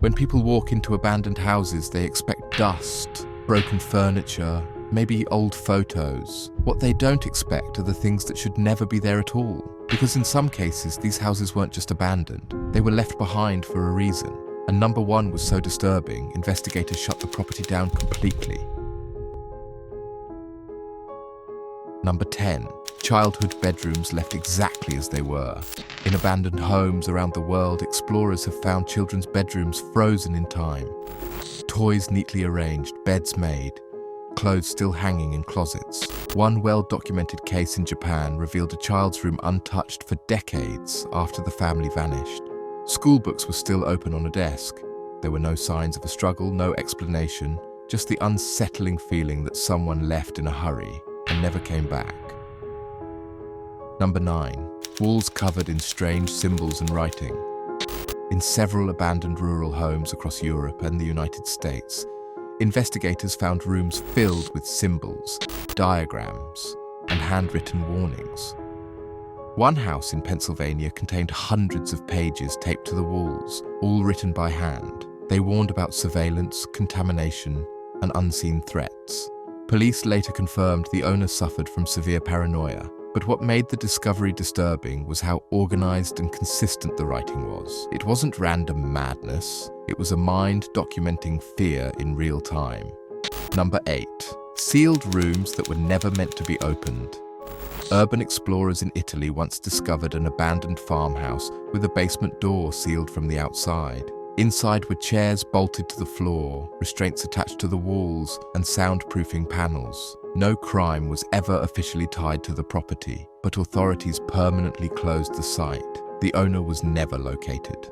When people walk into abandoned houses, they expect dust, broken furniture, maybe old photos. What they don't expect are the things that should never be there at all. Because in some cases, these houses weren't just abandoned, they were left behind for a reason. And number one was so disturbing, investigators shut the property down completely. Number 10. Childhood bedrooms left exactly as they were. In abandoned homes around the world, explorers have found children's bedrooms frozen in time. Toys neatly arranged, beds made, clothes still hanging in closets. One well-documented case in Japan revealed a child's room untouched for decades after the family vanished. School books were still open on a desk. There were no signs of a struggle, no explanation, just the unsettling feeling that someone left in a hurry and never came back. Number 9. Walls covered in strange symbols and writing. In several abandoned rural homes across Europe and the United States, investigators found rooms filled with symbols, diagrams, and handwritten warnings. One house in Pennsylvania contained hundreds of pages taped to the walls, all written by hand. They warned about surveillance, contamination, and unseen threats. Police later confirmed the owner suffered from severe paranoia, but what made the discovery disturbing was how organized and consistent the writing was. It wasn't random madness, it was a mind documenting fear in real time. Number 8. Sealed rooms that were never meant to be opened. Urban explorers in Italy once discovered an abandoned farmhouse with a basement door sealed from the outside. Inside were chairs bolted to the floor, restraints attached to the walls, and soundproofing panels. No crime was ever officially tied to the property, but authorities permanently closed the site. The owner was never located.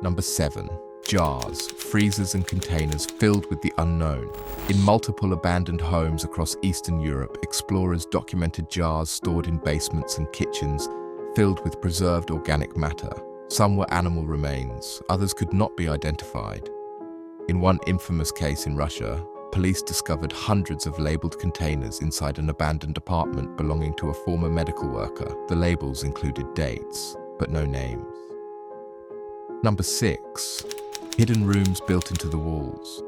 Number 7. Jars, freezers and containers filled with the unknown. In multiple abandoned homes across Eastern Europe, explorers documented jars stored in basements and kitchens filled with preserved organic matter. Some were animal remains, others could not be identified. In one infamous case in Russia, police discovered hundreds of labeled containers inside an abandoned apartment belonging to a former medical worker. The labels included dates, but no names. Number 6. Hidden rooms built into the walls.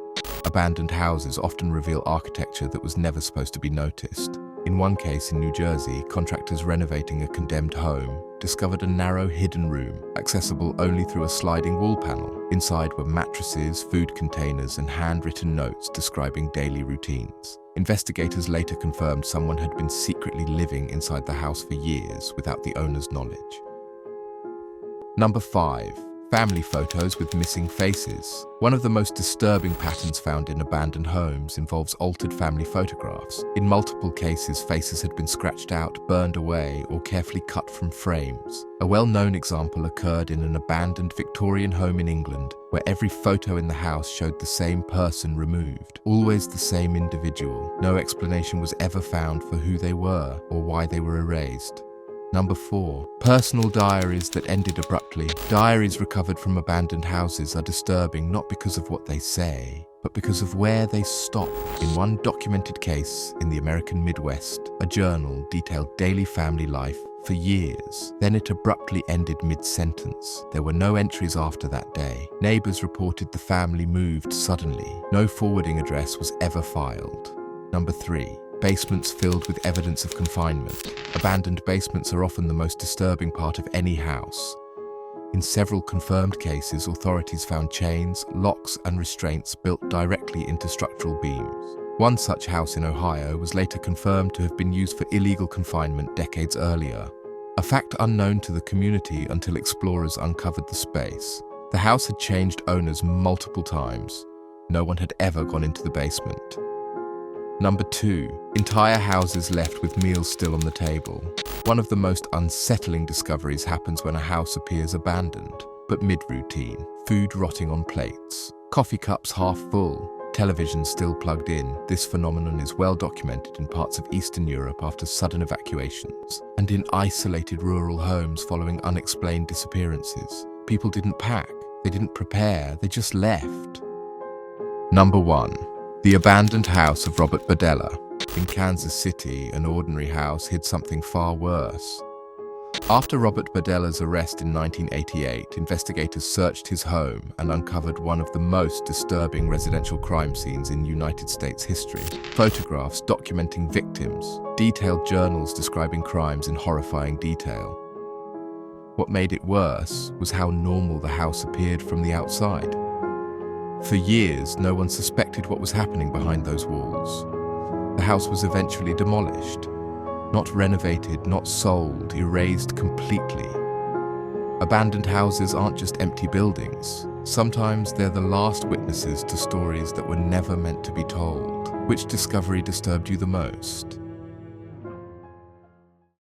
Abandoned houses often reveal architecture that was never supposed to be noticed. In one case in New Jersey, contractors renovating a condemned home discovered a narrow hidden room, accessible only through a sliding wall panel. Inside were mattresses, food containers, and handwritten notes describing daily routines. Investigators later confirmed someone had been secretly living inside the house for years without the owner's knowledge. Number 5. Family photos with missing faces. One of the most disturbing patterns found in abandoned homes involves altered family photographs. In multiple cases, faces had been scratched out, burned away, or carefully cut from frames. A well-known example occurred in an abandoned Victorian home in England, where every photo in the house showed the same person removed, always the same individual. No explanation was ever found for who they were or why they were erased. Number 4. Personal diaries that ended abruptly. Diaries recovered from abandoned houses are disturbing not because of what they say, but because of where they stop. In one documented case in the American Midwest, a journal detailed daily family life for years. Then it abruptly ended mid-sentence. There were no entries after that day. Neighbors reported the family moved suddenly. No forwarding address was ever filed. Number 3. Basements filled with evidence of confinement. Abandoned basements are often the most disturbing part of any house. In several confirmed cases, authorities found chains, locks, and restraints built directly into structural beams. One such house in Ohio was later confirmed to have been used for illegal confinement decades earlier, a fact unknown to the community until explorers uncovered the space. The house had changed owners multiple times. No one had ever gone into the basement. Number 2. Entire houses left with meals still on the table. One of the most unsettling discoveries happens when a house appears abandoned, but mid-routine. Food rotting on plates, coffee cups half full, television still plugged in. This phenomenon is well documented in parts of Eastern Europe after sudden evacuations, and in isolated rural homes following unexplained disappearances. People didn't pack, they didn't prepare, they just left. Number 1. The abandoned house of Robert Badella. In Kansas City, an ordinary house hid something far worse. After Robert Berdella's arrest in 1988, investigators searched his home and uncovered one of the most disturbing residential crime scenes in United States history. Photographs documenting victims, detailed journals describing crimes in horrifying detail. What made it worse was how normal the house appeared from the outside. For years, no one suspected what was happening behind those walls. The house was eventually demolished. Not renovated, not sold, erased completely. Abandoned houses aren't just empty buildings. Sometimes they're the last witnesses to stories that were never meant to be told. Which discovery disturbed you the most?